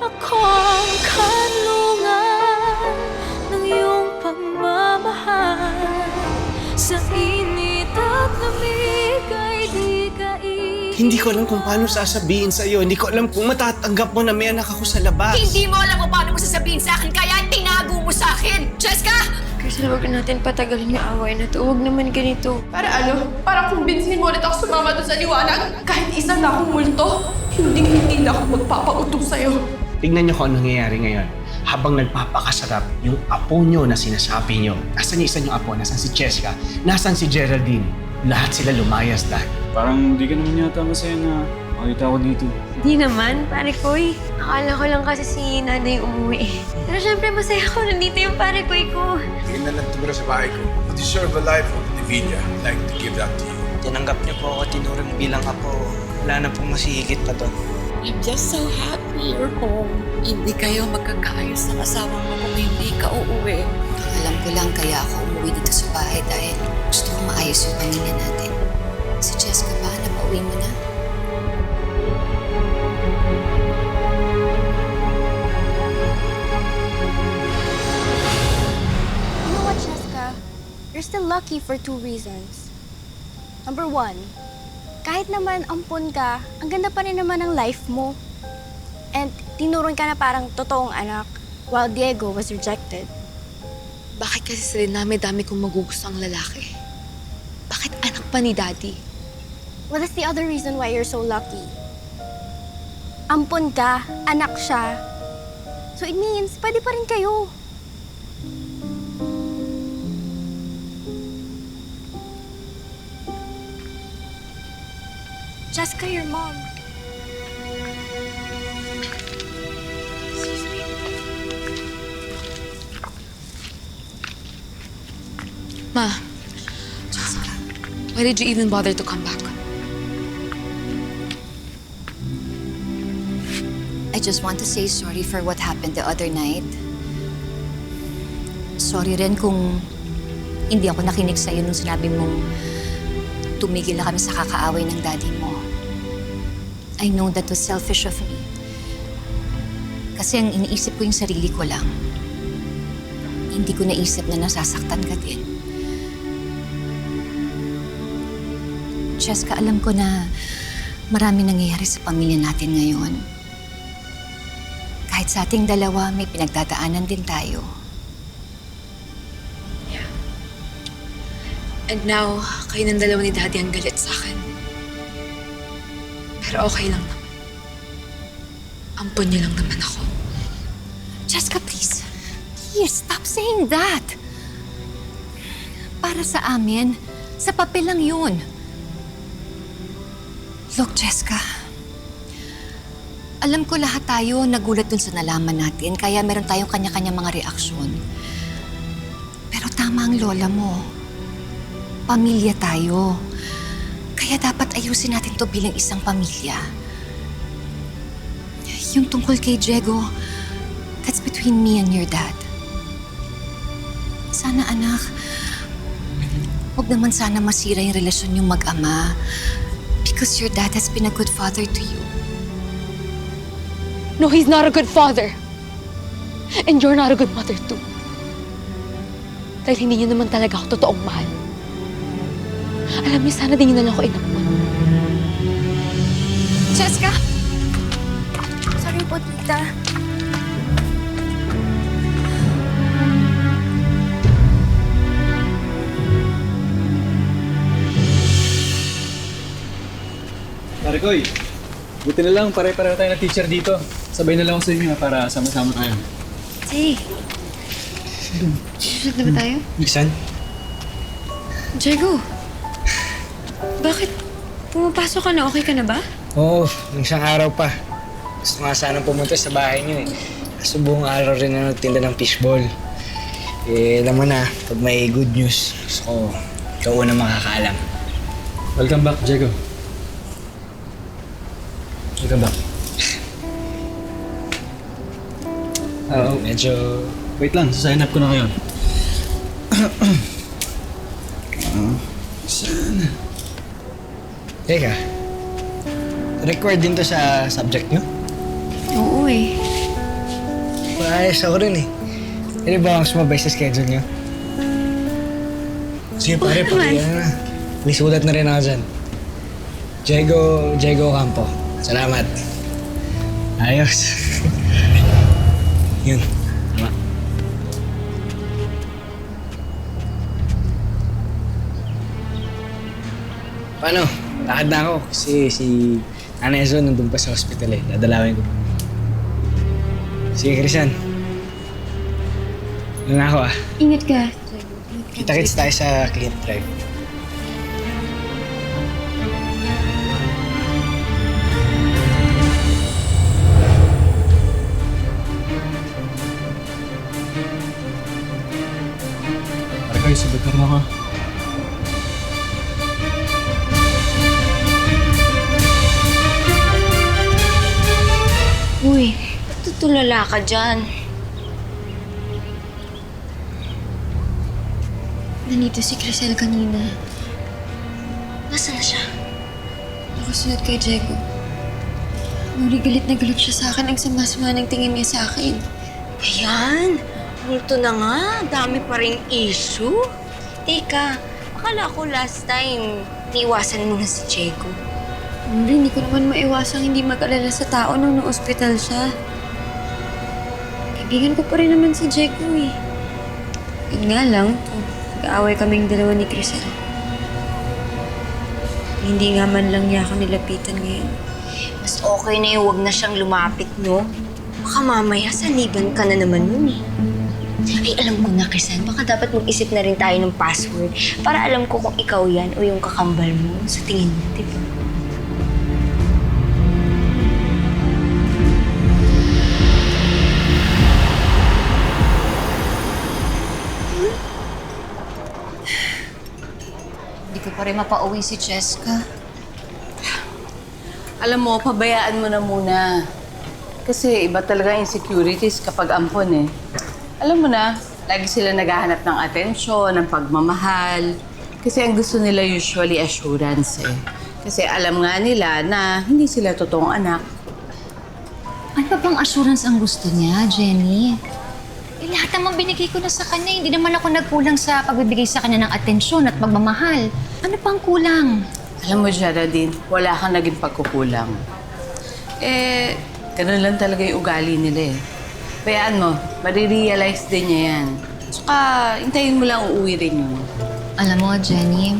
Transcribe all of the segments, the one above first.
Ako ang kanlungan ng iyong pagmamahal. Sa init at lamig ay di kainin. Hindi ko alam kung paano sasabihin sa'yo. Hindi ko alam kung matatanggap mo na may anak ako sa labas. Hindi mo alam kung paano mo sasabihin sa akin, kaya tinago mo sa akin! Jessica! Kasi huwag natin patagalin yung away na to. Huwag naman ganito. Para ano? Para kumbinsin mo ulit ako sumama doon sa liwanag? Kahit isa na akong multo, hindi na ako magpapautos sa'yo. Tingnan niyo kung anong nangyayari ngayon. Habang nagpapakasarap yung apo niyo na sinasabi niyo. Nasaan yung isa niyong apo? Nasaan si Jessica? Nasaan si Geraldine? Lahat sila lumayas dahil. Parang di ka naman yata masaya na makita ako dito. Di naman, pare Koy. Akala ko lang kasi si nanay umuwi. Pero syempre masaya ako. Nandito yung pare Koy ko. Hindi na nagtumira sa bahay ko. You deserve a life of Divina. I'd like to give that to you. Tinanggap niyo po ako, tinuring bilang apo. Wala na pong masihigit pa doon. I'm just so happy you're home. Hindi kayo magkakaayos ng asawa mo kung hindi ka uuwi. Alam ko lang kaya ako umuwi dito sa bahay dahil gusto ko maayos yung pamilya natin. Si Jessica ba, napauwi mo na? You know what, Jessica? You're still lucky for two reasons. Number one, kahit naman ampun ka, ang ganda pa rin naman ng life mo. And tinuruan ka na parang totoong anak, while Diego was rejected. Bakit kasi sa dinami-dami kong magugustong lalaki? Bakit anak pa ni Daddy? Well, that's the other reason why you're so lucky. Ampun ka, anak siya. So it means, pwede pa rin kayo. Jessica, your mom. Excuse me. Ma, Jessica, why did you even bother to come back? I just want to say sorry for what happened the other night. Sorry rin kung hindi ako nakinig sa'yo nung sinabi mong tumigil na kami sa kakaaway ng daddy mo. I know that was selfish of me. Kasi ang iniisip ko yung sarili ko lang. Hindi ko naisip na nasasaktan ka din. Jessica, alam ko na marami nangyayari sa pamilya natin ngayon. Kahit sa ating dalawa, may pinagdadaanan din tayo. Yeah. And now, kayo ng dalawa ni Daddy ang galit sa akin. Pero okay lang naman. Ampun niyo lang naman ako. Jessica, please. Please, stop saying that. Para sa amin, sa papel lang yun. Look, Jessica. Alam ko lahat tayo nagulat dun sa nalaman natin, kaya meron tayong kanya-kanya mga reaksyon. Pero tama ang lola mo. Pamilya tayo. Kaya dapat ayusin natin to bilang isang pamilya. Yung tungkol kay Diego, that's between me and your dad. Sana, anak, huwag naman sana masira yung relasyon yung mag-ama because your dad has been a good father to you. No, he's not a good father. And you're not a good mother too. Dahil hindi niyo naman talaga ako totoong mahal. Alam niyo, sana din niyo na lang ako inampun. Jessica! Sorry po, tita. Pare Koy, buti na lang pare-pareho tayo na teacher dito. Sabay na lang ako sa inyo para sama-sama tayo. Say, susunod na ba tayo? Isan? Diego, bakit pumapasok ka na? Okay ka na ba? Oo, nung isang araw pa. Gusto nga sanang pumunta sa bahay niyo eh. Kaso buong araw rin na nagtinda ng fishball. Eh, alam mo na, pag may good news, gusto ko ikaw unang makakaalam. Welcome back, Diego. Welcome back. Medyo... Wait lang, sign up ko na kayo. Teka, record din to sa subject niyo? Oo eh. ayos ako rin eh. Ano ba ang sumabay sa schedule niyo? Sige pare, pakiyan na. May sulat na rin ako dyan. Diego Campo. Salamat. Ayos. Yun. Tama. Paano? Lakad na ako kasi si Nanay Zo nandun pa sa hospital eh. Dadalawin ko. Sige, Christian. Ano na ako ah. Ingat ka. Kita-kits tayo sa Clint Drive. Marikoy, sabot na ako. Uy, tutulala ka dyan. Nandito si Crisel kanina. Nasaan na siya? Nakasunod kay Diego. Nuri, galit na galit siya sa akin. Ang sama-sama ng tingin niya sa akin. Ayan, multo na nga. Dami pa rin issue. Teka, akala ko last time, niiwasan mo na si Diego. Nuri, hindi ko naman maiwasang hindi mag-alala sa tao nung na-ospital siya. Kaibigan ko pa rin naman si Diego eh. Yun nga lang, nag-aaway kaming dalawa ni Crisel. Hindi nga man lang niya ako nilapitan ngayon. Mas okay na yung huwag na siyang lumapit, no? Baka mamaya saniban ka na naman nun eh. Ay, alam ko na, Crisel. Baka dapat mag-isip na rin tayo ng password para alam ko kung ikaw yan o yung kakambal mo sa tingin mo, di ba? Hindi ko pa rin mapauwi si Cheska. Alam mo, pabayaan mo na muna. Kasi iba talaga insecurities kapag ampon eh. Alam mo na, lagi sila naghahanap ng atensyon, ng pagmamahal. Kasi ang gusto nila usually assurance eh. Kasi alam nga nila na hindi sila totoong anak. Ano pa bang assurance ang gusto niya, Jenny? Eh, lahat naman binigay ko na sa kanya. Hindi naman ako nagkulang sa pagbibigay sa kanya ng atensyon at pagmamahal. Ano pang kulang? Alam mo, Geraldine, wala kang naging pagkukulang. Eh, ganun lang talaga yung ugali nila eh. Bayaan mo, marirealize din niya yan. Saka, hintayin mo lang uuwi rin yun. Alam mo, Jenny,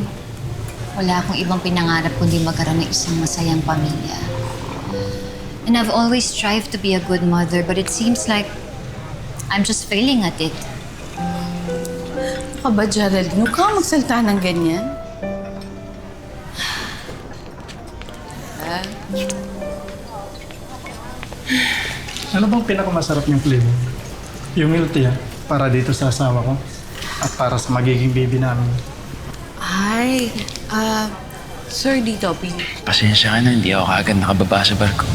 wala akong ibang pinangarap kundi magkaroon ng isang masayang pamilya. And I've always strived to be a good mother, but it seems like I'm just failing at it. Ano ka ba, Geraldine? Huwag kang magsalita ng ganyan. Ano bang pinakamasarap niyong flavor? Yung milk tea, para dito sa asawa ko at para sa magiging baby namin. Ay, sir, dito, Pasensya ka na, hindi ako kaagad nakababa sa barko.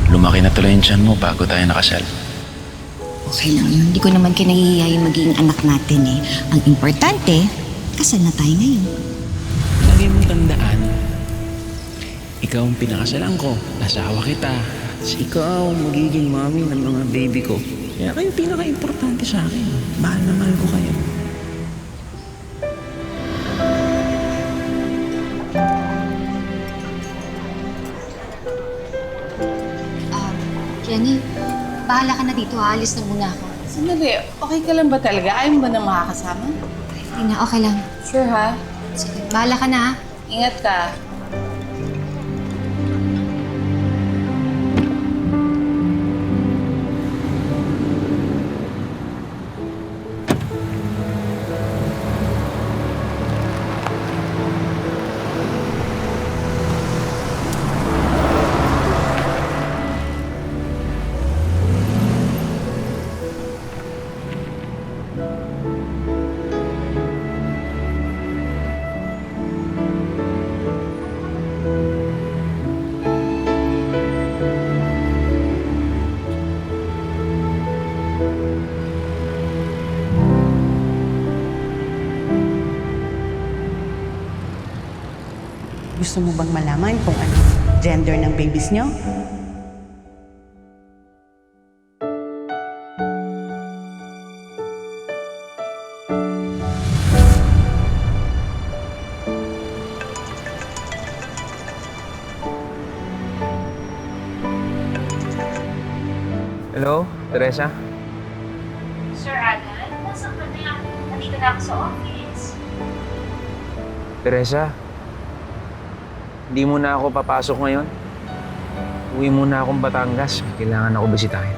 Lumaki na tuloy yung tiyan mo bago tayo nakasal. Okay lang yun. Hindi ko naman kinahihiya yung magiging anak natin eh. Ang importante, kasal na tayo ngayon. Lagi mong tandaan, ikaw ang pinakasalan ko, asawa kita. Ikaw ang magiging mami ng mga baby ko. Kaya kayo pinaka-importante sa akin. Mahal na mahal ko kayo. Jenny, bahala ka na dito. Aalis na muna ako. Sandali, okay ka lang ba talaga? Ayaw mo ba nang makakasama? Hindi na, okay lang. Sure, ha? Sige, bahala ka na ha. Ingat ka. Gusto mo bang malaman kung ano gender ng babies niyo? Hello, Teresa? Sir Alan, nasaan ka na? Nandito na ako sa office. Teresa, hindi mo na ako papasok ngayon. Uwi muna akong Batangas. Kailangan ako bisitahin.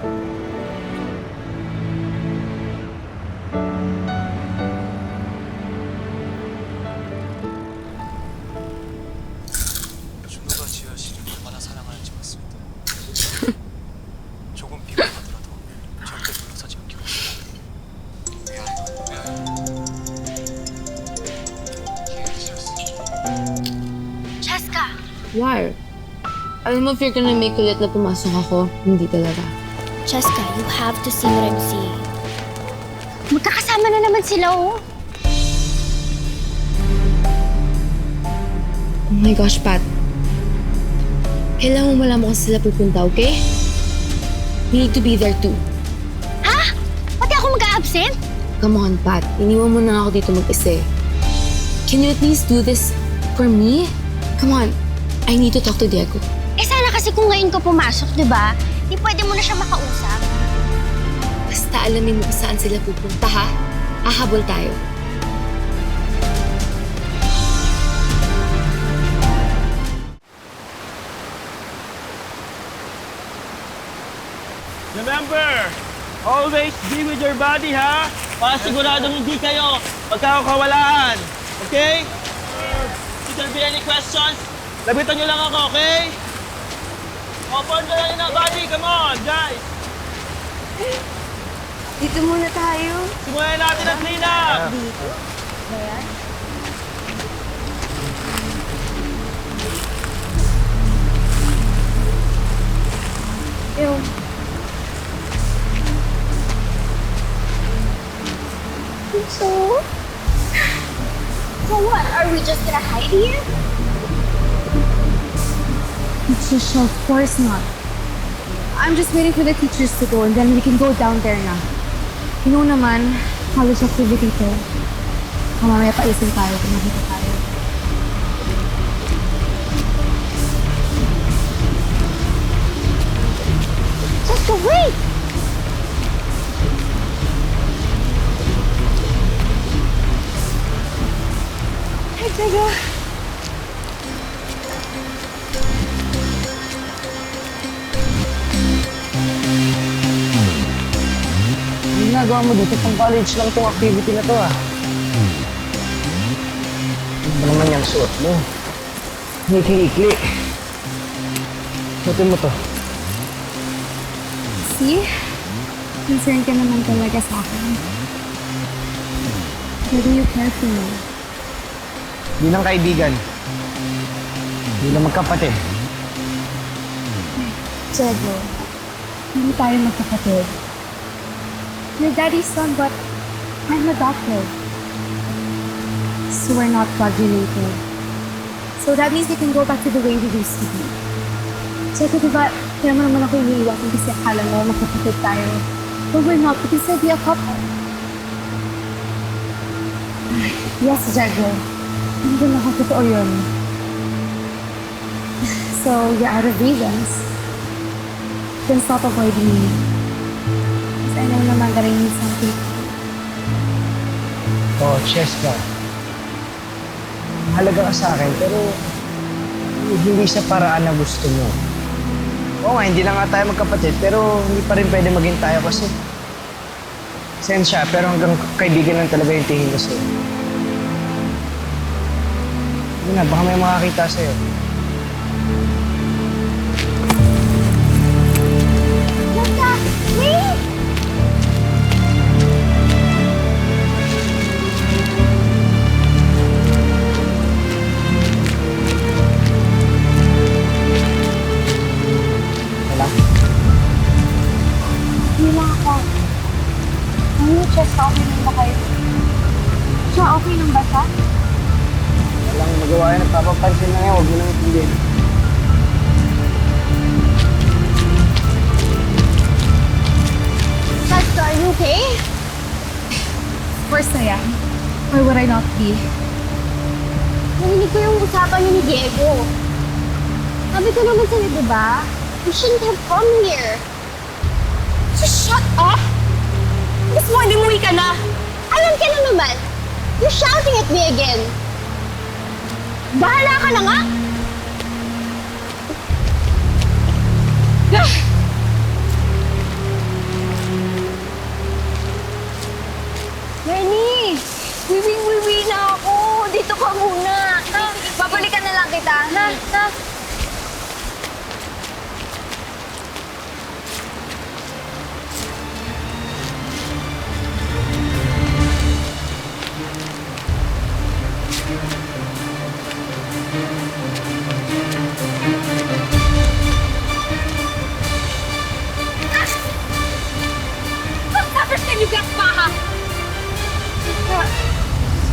준호가 지아 씨를 얼마나 사랑하는지 봤습니다. 조금 비겁하더라도 절대 물러서지 않기로. Cheska! Why? Alam mo, if you're gonna make ulit na pumasok ako, hindi talaga. Cheska, you have to see what I'm seeing. Magkakasama na naman sila, oh. Oh my gosh, Pat. Kailangan mo malaman kung sila pupunta, okay? We need to be there too. Ha? Pati ako mag-a-absent? Come on, Pat. Iniwan mo na ako dito mag-isa. Can you at least do this for me? Come on. I need to talk to Diego. Eh sana kasi kung ngayon ka pumasok, di ba? Di pwede mo na siya makausap. Basta alamin mo kung saan sila pupunta, ha? Ahabol tayo. Remember, always be with your body, ha? Para siguradong hindi kayo magkakawalaan. Okay? If there be any questions, labitan nyo lang ako, okay? Open nyo lang yung body. Come on, guys. Dito muna tayo. Simulan natin ang clean-up. Dito? Ayan. Ew. So what? Are we just gonna hide here? Trisha, of course not. I'm just waiting for the teachers to go and then we can go down there na. You know naman, college activity to. Mamaya paisin tayo kung makita tayo. Just wait! Hey, Diego. Ang ginagawa mo dito pang college lang tong activity na to ah. Ano ba naman yung suot mo? Ikli-ikli. Suotin mo to. See? Concerned ka naman talaga sa akin. Why do you care for me? Bilang kaibigan. Bilang magkapatid. Diego, hindi tayo magkapatid. You're daddy's son, but I'm adopted. So we're not blood related. So that means we can go back to the way we used to be. Diego, diba, kaya mo naman ako iniiwasan kasi akala mo magkapatid tayo. But we're not. We can still be a couple. Yes, Diego. Hindi na ako totoo yun. So, you're out of reasons. Then stop avoiding me. Kasi I know naman that I need something. Oh, Cheska. Mahalaga ka sa akin, pero hindi sa paraan na gusto mo. Oo nga, hindi lang nga tayo magkapatid, pero hindi pa rin pwede maging tayo kasi sensya, pero hanggang kaibigan lang talaga yung tingin ko sa'yo. Hindi na, baka may makakita sa'yo. Cheska, wait! Wala? Hindi lang ako. Ano, Cheska, okay lang ba kayo? Siya, okay lang ba siya? Walang magawa yan, nagpapapansin na yan, huwag mo nang intindihin. Cheska, are you okay? Of course I am. Or would I not be? Narinig ko yung usapan niyo ni Diego. Sabi ko naman sa'yo, di ba? You shouldn't have come here. shut up! Gusto mo, umuwi ka na. Alam ka na naman. You're shouting at me again. Bahala ka na nga! Ah! Lenny! Wiwing-wiwi na ako. Dito ka muna. Ha? Babalikan na lang kita, ha? Ha? Can you get pa?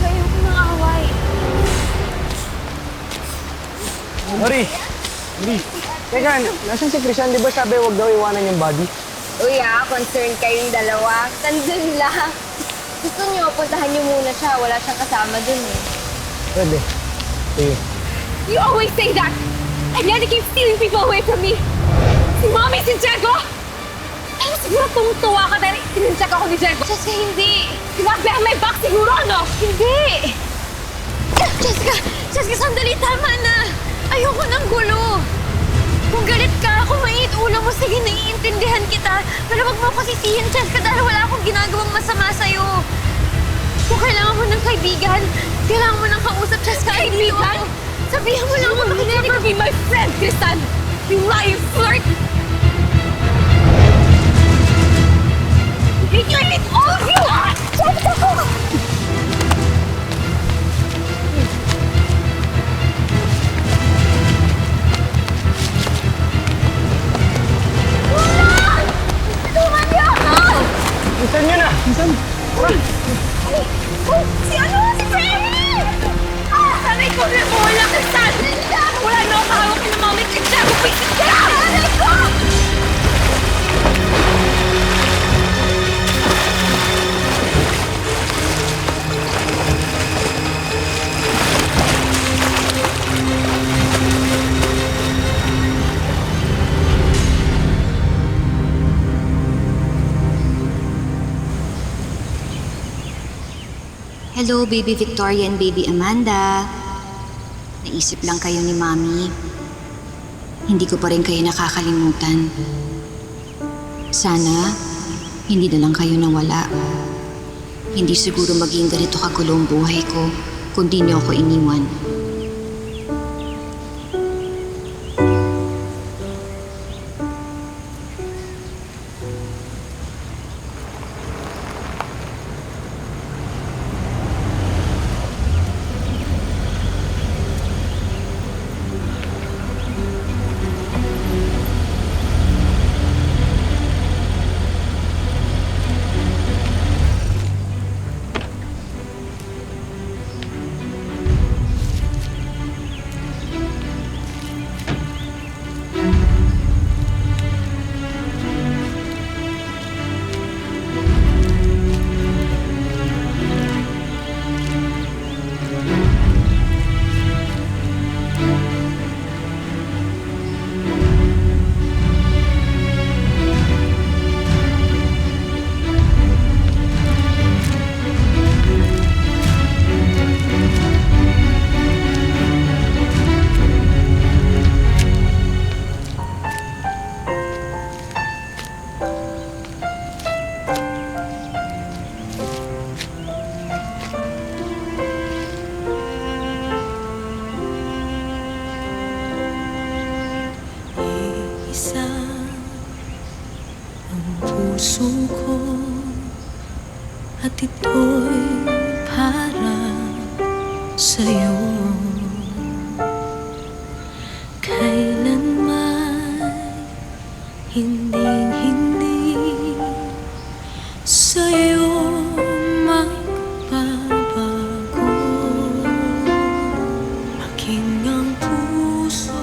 Sa'yo ko ng away. Nori! Teka, nasan si Christian? Di ba sabi huwag daw iwanan yung body? Uy concerned kayong dalawa. Nandun lang. Gusto niyo, puntahan niyo muna siya. Wala siyang kasama dun eh. Pwede. Sige. You always say that! And yet you keep stealing people away from me! Si Mommy, si Diego! Ay, siguro tumutuwa ka dahil sinuncheck ako ni Diego. Jessica, hindi! Diba, behind my back siguro, no? Hindi! Jessica, sandali. Tama na. Ayoko ng gulo. Kung galit ka, kung mainit ulo mo, sige, naiintindihan kita. Pero wag mo ako sisihin, Jessica, dahil wala akong ginagawang masama sa'yo. Kung kailangan mo ng kaibigan, kailangan mo ng kausap, Jessica. Kaibigan? Sabihan mo lang ako You will never be my friend, Kristan! You lying flirt! I hate all of you! Jessica! Tulungan niyo ako! Isan nyo na! Isan! Si ano? Si Freddy! Sanay ko rin mo wala ka saan! Wala na akong hawak ng Mommy si Diego! Pisit ka! Sanay ko! Hello, baby Victoria and baby Amanda. Naisip lang kayo ni Mami. Hindi ko pa rin kayo nakakalimutan. Sana, hindi na lang kayo nawala. Hindi siguro maging ganito kagulo ang buhay ko kung di niyo ako iniwan. Isa ang puso ko at ito'y para sa'yo. Kailanman hinding-hindi sa'yo magbabago. Aking ang puso.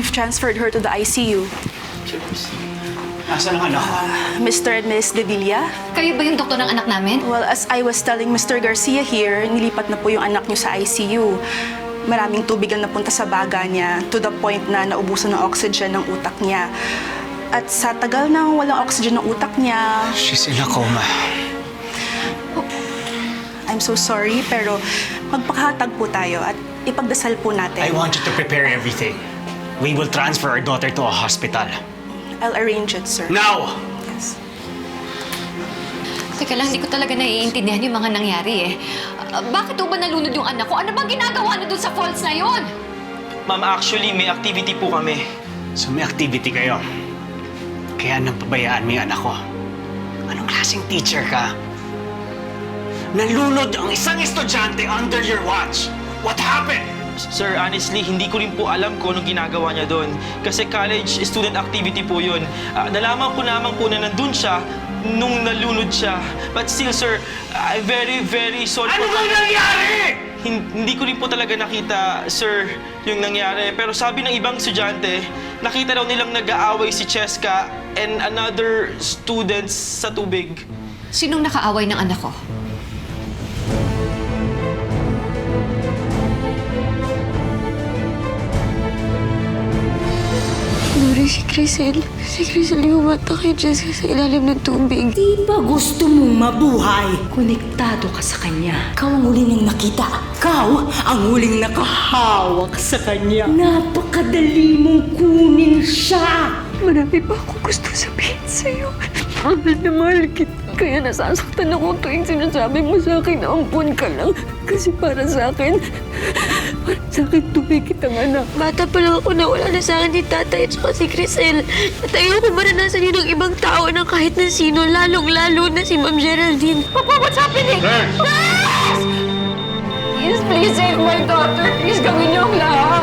We've transferred her to the ICU. Nasaan ang anak ko? Mr. and Ms. De Villa? Kayo ba yung doktor ng anak namin? Well, as I was telling Mr. Garcia here, nilipat na po yung anak niyo sa ICU. Maraming tubig ang napunta sa baga niya to the point na naubusan ng oxygen ng utak niya. At sa tagal ng walang oxygen ng utak niya... She's in a coma. I'm so sorry, pero magpakahatag po tayo at ipagdasal po natin. I want you to prepare everything. We will transfer our daughter to a hospital. I'll arrange it, sir. Now! Yes. Teka lang, hindi ko talaga naiintindihan yung mga nangyari eh. Bakit ba nalunod yung anak ko? Ano bang ginagawa na dun sa falls na yun? Ma'am, actually, may activity po kami. So may activity kayo. Kaya napabayaan mo yung anak ko. Anong klaseng teacher ka? Nalunod ang isang estudyante under your watch. What happened? Sir, honestly, hindi ko rin po alam kung anong ginagawa niya doon. Kasi college student activity po yun. Nalaman ko lamang po na nandun siya nung nalunod siya. But still, sir, I'm very, very sorry. Ano bang nangyari? Hindi ko rin po talaga nakita, sir, yung nangyari. Pero sabi ng ibang estudyante, nakita daw nilang nag-aaway si Cheska and another students sa tubig. Sinong nakaaway ng anak ko? Lori, si Crisel. Si Crisel yung umata kay Jessica sa ilalim ng tubig. Di ba gusto mong mabuhay? Konektado ka sa kanya. Ikaw ang huling niyang nakita. Ikaw ang huling nakahawak sa kanya. Napakadali mong kunin siya. Marami pa akong gusto sabihin sa'yo. Mahal na mahal kita. Kaya nasasaktan ako tuwing sinasabi mo sa akin na ampun ka lang. Kasi para sa akin tunay kitang anak. Bata pa lang ako nawala na sa akin ni tatay at saka si Crisel. At ayoko maranasan yun ng ibang tao ng kahit na sino, lalong-lalo na si Ma'am Geraldine. Papa, what's happening? Nurse! Please save my daughter. Please gawin niyo ang lahat.